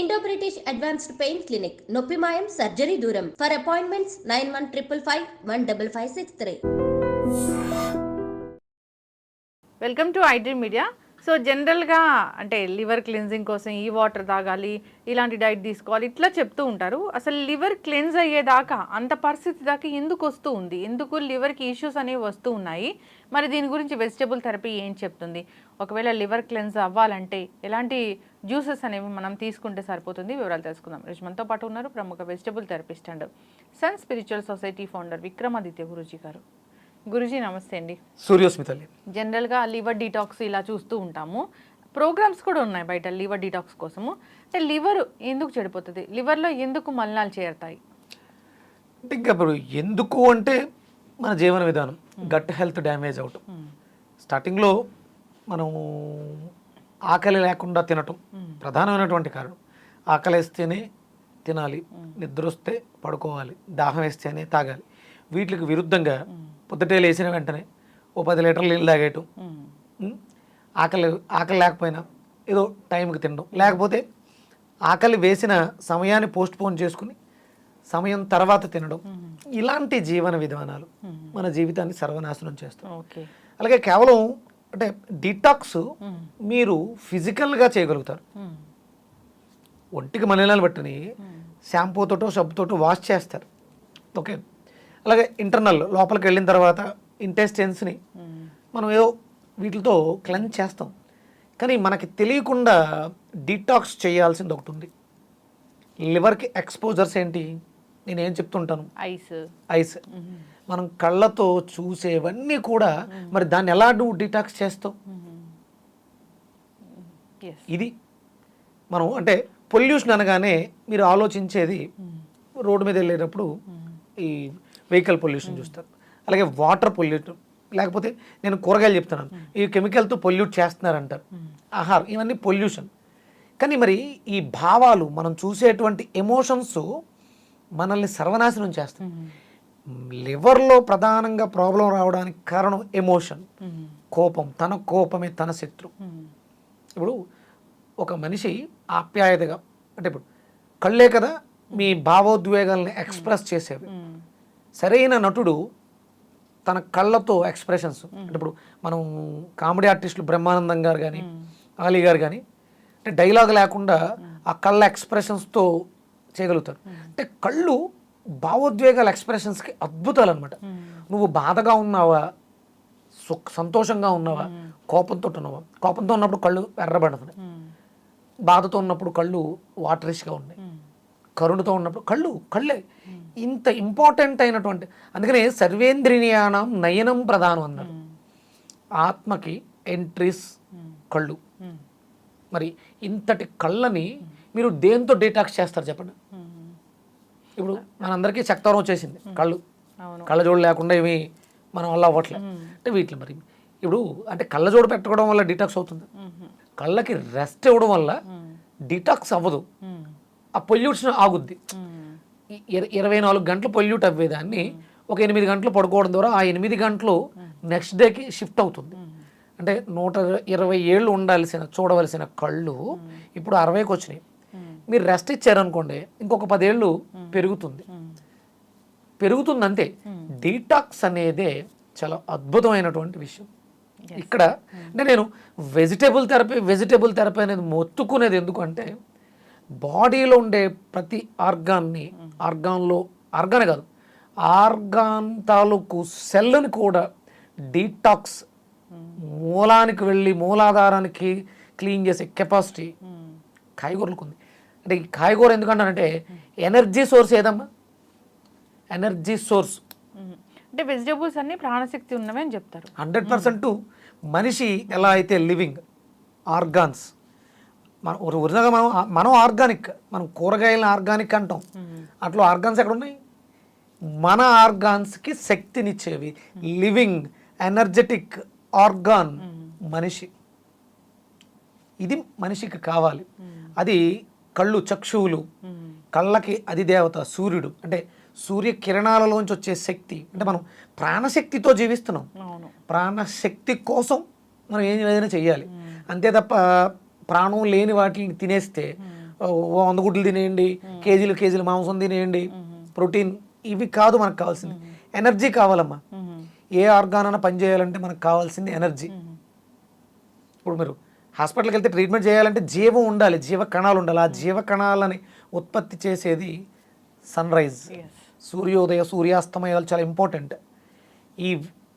Indo British advanced pain clinic నొప్పి మాయం surgery దూరం for appointments 9155515563. Welcome to IT media. So జనరల్గా అంటే లివర్ క్లెన్జింగ్ కోసం ఈ వాటర్ తాగాలి, ఇలాంటి డైట్ తీసుకోవాలి, ఇట్లా చెప్తూ ఉంటారు. అసలు లివర్ క్లెన్స్ అయ్యేదాకా అంత పరిస్థితి దాకా ఎందుకు వస్తూ ఉంది, ఎందుకు లివర్కి ఇష్యూస్ అనేవి వస్తూ ఉన్నాయి? మరి దీని గురించి వెజిటబుల్ థెరపీ ఏం చెప్తుంది? ఒకవేళ లివర్ క్లెన్స్ అవ్వాలంటే ఎలాంటి జ్యూసెస్ అనేవి మనం తీసుకుంటే సరిపోతుంది? వివరాలు తెలుసుకుందాం. మనతో పాటు ఉన్నారు ప్రముఖ vegetable therapist and sun spiritual society founder Vikramaditya Guruji గారు. గురూజీ నమస్తే అండి. సూర్యోస్మితల్లి. జనరల్గా లివర్ డీటాక్స్ ఇలా చూస్తూ ఉంటాము, ప్రోగ్రామ్స్ కూడా ఉన్నాయి బయట లివర్ డీటాక్స్ కోసము. అంటే లివర్ ఎందుకు చెడిపోతుంది, లివర్లో ఎందుకు మలినాలు చేరుతాయి? అంటే ఇంకా ఇప్పుడు ఎందుకు అంటే మన జీవన విధానం, గట్ హెల్త్ డ్యామేజ్ అవటం. స్టార్టింగ్లో మనము ఆకలి లేకుండా తినటం ప్రధానమైనటువంటి కారణం. ఆకలి వేస్తేనే తినాలి, నిద్ర వస్తే పడుకోవాలి, దాహం వేస్తేనే తాగాలి. వీటికి విరుద్ధంగా పొద్దుటే లేచిన వెంటనే ఓ 10 లీటర్లు నీళ్ళు తాగేయటం, ఆకలి లేకపోయినా ఏదో టైంకి తినడం, లేకపోతే ఆకలి వేసిన సమయాన్ని పోస్ట్ పోన్ చేసుకుని సమయం తర్వాత తినడం, ఇలాంటి జీవన విధానాలు మన జీవితాన్ని సర్వనాశనం చేస్తాం. అలాగే కేవలం అంటే డీటాక్స్ మీరు ఫిజికల్గా చేయగలుగుతారు. ఒంటికి మలినాలు బట్టని షాంపూతోటో సబ్బుతోటో వాష్ చేస్తారు, ఓకే. అలాగే ఇంటర్నల్ లోపలికి వెళ్ళిన తర్వాత ఇంటెస్టైన్స్ని మనం ఏదో వీటితో క్లెన్స్ చేస్తాం. కానీ మనకి తెలియకుండా డీటాక్స్ చేయాల్సింది ఒకటి ఉంది. లివర్కి ఎక్స్పోజర్స్ ఏంటి నేనేం చెప్తుంటాను, ఐస్. మనం కళ్ళతో చూసేవన్నీ కూడా మరి దాన్ని ఎలా నువ్వు డీటాక్స్ చేస్తావు? ఇది మనం అంటే పొల్యూషన్ అనగానే మీరు ఆలోచించేది రోడ్డు మీద వెళ్ళేటప్పుడు ఈ వెహికల్ పొల్యూషన్ చూస్తారు, అలాగే వాటర్ పొల్యూషన్, లేకపోతే నేను కూరగాయలు చెప్తున్నాను ఈ కెమికల్తో పొల్యూట్ చేస్తున్నారంటారు, ఆహారం, ఇవన్నీ పొల్యూషన్. కానీ మరి ఈ భావాలు మనం చూసేటువంటి ఎమోషన్స్ మనల్ని సర్వనాశనం చేస్తాయి. లివర్లో ప్రధానంగా ప్రాబ్లం రావడానికి కారణం ఎమోషన్, కోపం. తన కోపమే తన శత్రు. ఇప్పుడు ఒక మనిషి ఆప్యాయతగా అంటే ఇప్పుడు కళ్ళే కదా మీ భావోద్వేగాల్ని ఎక్స్ప్రెస్ చేసేవి. సరైన నటుడు తన కళ్ళతో ఎక్స్ప్రెషన్స్, అంటే ఇప్పుడు మనం కామెడీ ఆర్టిస్టులు బ్రహ్మానందం గారు కానీ ఆలీ గారు కానీ అంటే డైలాగ్ లేకుండా ఆ కళ్ళ ఎక్స్ప్రెషన్స్తో చేయగలుగుతారు. అంటే కళ్ళు భావోద్వేగాల ఎక్స్ప్రెషన్స్కి అద్భుతాలు అనమాట. నువ్వు బాధగా ఉన్నావా, సంతోషంగా ఉన్నావా, కోపంతో ఉన్నావా? కోపంతో ఉన్నప్పుడు కళ్ళు ఎర్రబడుతున్నాయి, బాధతో ఉన్నప్పుడు కళ్ళు వాటరిష్గా ఉన్నాయి, కరుణతో ఉన్నప్పుడు కళ్ళే ఇంత ఇంపార్టెంట్ అయినటువంటి. అందుకనే సర్వేంద్రియానం నయనం ప్రధానం అన్నారు. ఆత్మకి ఎంట్రీస్ కళ్ళు. మరి ఇంతటి కళ్ళని మీరు దేంతో డీటాక్స్ చేస్తారు చెప్పండి? ఇప్పుడు మనందరికీ శక్తవరం వచ్చేసింది, కళ్ళజోడు లేకుండా ఏమి మన వల్ల అవ్వట్లేదు. అంటే వీటిలో మరి ఇప్పుడు అంటే కళ్ళజోడు పెట్టుకోవడం వల్ల డీటాక్స్ అవుతుంది, కళ్ళకి రెస్ట్ ఇవ్వడం వల్ల డీటాక్స్ అవ్వదు, ఆ పొల్యూషన్ ఆగుద్ది. 24 గంటలు పొల్యూట్ అవ్వేదాన్ని ఒక 8 గంటలు పడుకోవడం ద్వారా ఆ 8 గంటలు నెక్స్ట్ డేకి షిఫ్ట్ అవుతుంది. అంటే 120 ఏళ్ళు చూడవలసిన కళ్ళు ఇప్పుడు 60కి వచ్చినాయి. మీరు రెస్ట్ ఇచ్చారనుకోండి ఇంకొక 10 ఏళ్ళు పెరుగుతుంది అంతే. డీటాక్స్ అనేదే చాలా అద్భుతమైనటువంటి విషయం. ఇక్కడ అంటే నేను వెజిటబుల్ థెరపీ అనేది మొత్తుకునేది ఎందుకంటే బాడీలో ఉండే ప్రతి ఆర్గానే కాదు, ఆర్గాన్ తాలూకు సెల్ని కూడా డీటాక్స్ మూలానికి వెళ్ళి మూలాధారానికి క్లీన్ చేసే కెపాసిటీ కాయగూరలకు ఉంది. అంటే ఈ కాయగూర ఎందుకంటానంటే ఎనర్జీ సోర్స్ ఏదమ్మా, ఎనర్జీ సోర్స్. అంటే వెజిటబుల్స్ అన్ని ప్రాణశక్తి ఉన్నవి అని చెప్తారు. 100%. మనిషి ఎలా అయితే లివింగ్ ఆర్గాన్స్ ఒరిజినల్గా మనం ఆర్గానిక్, మనం కూరగాయలను ఆర్గానిక్ అంటాం, అట్లా ఆర్గాన్స్ ఎక్కడ ఉన్నాయి? మన ఆర్గాన్స్కి శక్తినిచ్చేవి లివింగ్ ఎనర్జెటిక్ ఆర్గాన్ మనిషి. ఇది మనిషికి కావాలి. అది కళ్ళు, చక్షువులు. కళ్ళకి అది దేవత సూర్యుడు, అంటే సూర్యకిరణాలలోంచి వచ్చే శక్తి. అంటే మనం ప్రాణశక్తితో జీవిస్తున్నాం, ప్రాణశక్తి కోసం మనం ఏదైనా చెయ్యాలి అంతే తప్ప ప్రాణం లేని వాటిని తినేస్తే ఓ 100 గుడ్లు తినేయండి, కేజీలు మాంసం తినేయండి, ప్రోటీన్, ఇవి కాదు మనకు కావాల్సింది. ఎనర్జీ కావాలమ్మా. ఏ ఆర్గాన్ అయినా పని చేయాలంటే మనకు కావాల్సింది ఎనర్జీ. ఇప్పుడు మీరు హాస్పిటల్కి వెళ్తే ట్రీట్మెంట్ చేయాలంటే జీవం ఉండాలి, జీవ కణాలు ఉండాలి. ఆ జీవ కణాలని ఉత్పత్తి చేసేది సన్ రైజ్, సూర్యోదయ సూర్యాస్తమయాలు చాలా ఇంపార్టెంట్. ఈ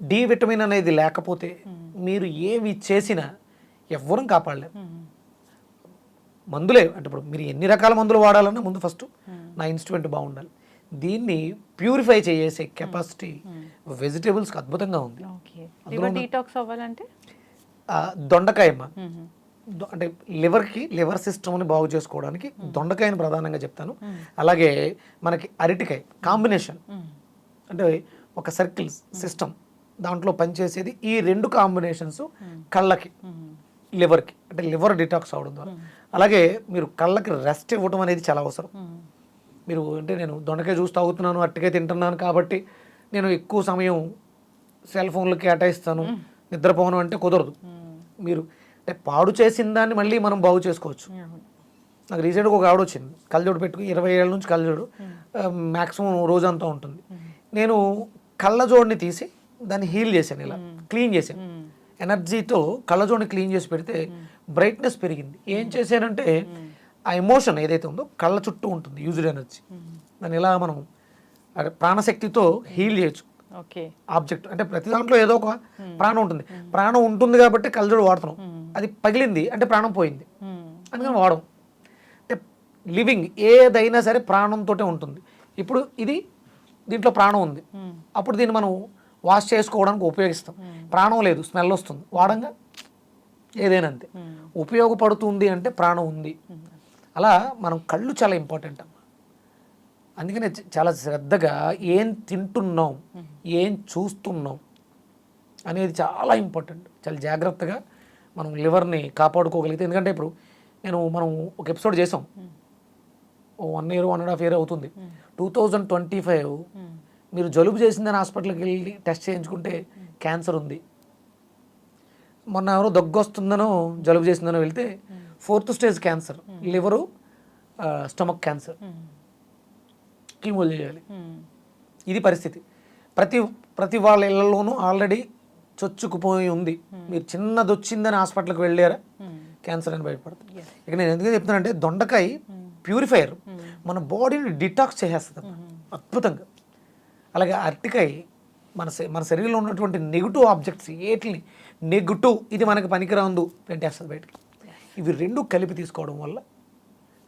డి విటమిన్ అనేది లేకపోతే మీరు ఏవి చేసినా ఎవ్వరం కాపాడలేము. మందులే అంటే ఇప్పుడు మీరు ఎన్ని రకాల మందులు వాడాలన్నా ముందు ఫస్ట్ నా ఇన్స్ట్రుమెంట్ బాగుండాలి. దీన్ని ప్యూరిఫై చేసే కెపాసిటీ వెజిటేబుల్స్కి అద్భుతంగా ఉంది. డీటాక్స్ అవ్వాలంటే దొండకాయమ్మ, అంటే లివర్ సిస్టమ్ని బాగు చేసుకోవడానికి దొండకాయని ప్రధానంగా చెప్తాను. అలాగే మనకి అరటికాయ కాంబినేషన్, అంటే ఒక సర్కిల్ సిస్టమ్ దాంట్లో పనిచేసేది ఈ 2 కాంబినేషన్స్ కళ్ళకి లివర్కి, అంటే లివర్ డిటాక్స్ అవడం ద్వారా. అలాగే మీరు కళ్ళకి రెస్ట్ ఇవ్వడం అనేది చాలా అవసరం. మీరు అంటే నేను దొండకాయ జ్యూస్ తాగుతున్నాను, అరటికాయ తింటున్నాను కాబట్టి నేను ఎక్కువ సమయం సెల్ ఫోన్లకి కేటాయిస్తాను, నిద్రపోను అంటే కుదరదు. మీరు అంటే పాడు చేసిన దాన్ని మళ్ళీ మనం బాగు చేసుకోవచ్చు. నాకు రీసెంట్గా ఒక ఆవిడ వచ్చింది, కళ్ళజోడు పెట్టుకుని 20 ఏళ్ళ నుంచి కళ్ళజోడు మ్యాక్సిమం రోజంతా ఉంటుంది. నేను కళ్ళజోడిని తీసి దాన్ని హీల్ చేశాను, ఇలా క్లీన్ చేశాను. ఎనర్జీతో కళ్ళజోడిని క్లీన్ చేసి పెడితే బ్రైట్నెస్ పెరిగింది. ఏం చేశానంటే ఆ ఎమోషన్ ఏదైతే ఉందో కళ్ళ చుట్టూ ఉంటుంది యూజ్డ్ ఎనర్జీ, దాన్ని ఇలా మనం ప్రాణశక్తితో హీల్ చేయొచ్చు. ఆబ్జెక్ట్ అంటే ప్రతి దాంట్లో ఏదో ఒక ప్రాణం ఉంటుంది. ప్రాణం ఉంటుంది కాబట్టి కళ్ళజోడు వాడుతున్నాం. అది పగిలింది అంటే ప్రాణం పోయింది, అందుకని వాడడం. అంటే లివింగ్ ఏదైనా సరే ప్రాణంతో ఉంటుంది. ఇప్పుడు దీంట్లో ప్రాణం ఉంది, అప్పుడు దీన్ని మనం వాష్ చేసుకోవడానికి ఉపయోగిస్తాం. ప్రాణం లేదు, స్మెల్ వస్తుంది, వాడంగా ఏదైనా అంతే. ఉపయోగపడుతుంది అంటే ప్రాణం ఉంది. అలా మనం కళ్ళు చాలా ఇంపార్టెంట్ అమ్మ. అందుకనే చాలా శ్రద్ధగా ఏం తింటున్నాం, ఏం చూస్తున్నాం అనేది చాలా ఇంపార్టెంట్. చాలా జాగ్రత్తగా మనం లివర్ని కాపాడుకోగలిగితే. ఎందుకంటే ఇప్పుడు మనం ఒక ఎపిసోడ్ చేసాం, 1 year 1.5 year అవుతుంది. 2025 మీరు జలుబు చేసిందని హాస్పిటల్కి వెళ్ళి టెస్ట్ చేయించుకుంటే క్యాన్సర్ ఉంది. మొన్న ఎవరో దగ్గు వస్తుందనో జలుబు చేసిందనో వెళ్తే 4th stage cancer, liver stomach cancer, కీమోలు చేయాలి. ఇది పరిస్థితి. ప్రతి వాళ్ళ ఇళ్లలోనూ ఆల్రెడీ చొచ్చుకుపోయి ఉంది. మీరు చిన్నది వచ్చిందని హాస్పిటల్కి వెళ్ళారా క్యాన్సర్ అని బయటపడుతుంది. ఇక నేను ఎందుకు చెప్తున్నానంటే దొండకాయ ప్యూరిఫైయర్, మన బాడీని డిటాక్స్ చేసేస్తుంది అద్భుతంగా. అలాగే అరటికాయ మన శరీరంలో ఉన్నటువంటి నెగిటివ్ ఆబ్జెక్ట్స్ ఏటిని నెగిటివ్ ఇది మనకి పనికిరాందు పెట్టేస్తుంది బయటికి. ఇవి 2 కలిపి తీసుకోవడం వల్ల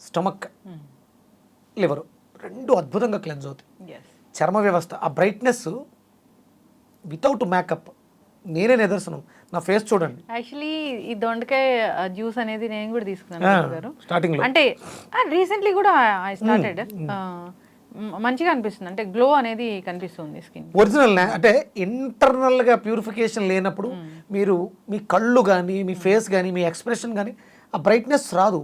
స్టమక్, లివర్ 2 అద్భుతంగా క్లెన్స్ అవుతాయి. చర్మ వ్యవస్థ, ఆ బ్రైట్నెస్ వితౌట్ మేకప్ నేనే నిదర్శనం. నా ఫేస్ చూడండి. యాక్చువల్లీ ఈ దొండకాయ జ్యూస్ అనేది నేను కూడా తీసుకున్నాను స్టార్టింగ్ లో. అంటే రీసెంట్లీ కూడా ఐ స్టార్టెడ్. మంచిగా అనిపిస్తుంది, అంటే గ్లో అనేది కనిపిస్తుంది స్కిన్. ఒరిజినల్ అంటే ఇంటర్నల్గా ప్యూరిఫికేషన్ లేనప్పుడు మీరు మీ కళ్ళు కానీ మీ ఫేస్ కానీ మీ ఎక్స్ప్రెషన్ కానీ ఆ బ్రైట్నెస్ రాదు.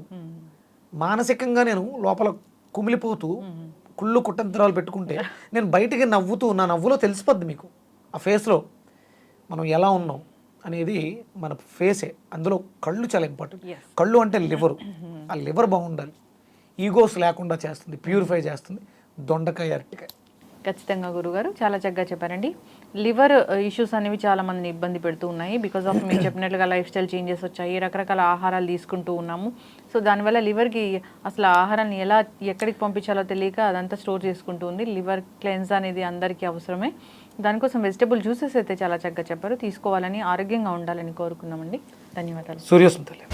మానసికంగా నేను లోపల కుమిలిపోతూ కుళ్ళు కుట్టంతరాలు పెట్టుకుంటే నేను బయటికి నవ్వుతూ నా నవ్వులో తెలిసిపోద్ది మీకు. ఆ ఫేస్లో మనం ఎలా ఉన్నాం అనేది మన ఫేసే. అందులో కళ్ళు చాలా ఇంపార్టెంట్. కళ్ళు అంటే లివరు, ఆ లివర్ బాగుండాలి. ఈగోస్ లేకుండా చేస్తుంది, ప్యూరిఫై చేస్తుంది దొండకాయ, అరటికాయ. ఖచ్చితంగా గురుగారు చాలా చక్కగా చెప్పారండి. లివర్ ఇష్యూస్ అనేవి చాలా మందిని ఇబ్బంది పెడుతూ ఉన్నాయి. బికాస్ ఆఫ్ మీరు చెప్పినట్లుగా లైఫ్ స్టైల్ చేంజెస్ వచ్చాయి, రకరకాల ఆహారాలు తీసుకుంటూ ఉన్నాము. సో దానివల్ల లివర్కి అసలు ఆహారాన్ని ఎక్కడికి పంపించాలో తెలియక అదంతా స్టోర్ చేసుకుంటూ ఉంది. లివర్ క్లెన్స్ అనేది అందరికీ అవసరమే. దానికోసం వెజిటబుల్ జ్యూసెస్ అయితే చాలా చక్కగా చెప్పారు. తీసుకోవాలని, ఆరోగ్యంగా ఉండాలని కోరుకుందామండి. ధన్యవాదాలు. సూర్యోస్మితలే.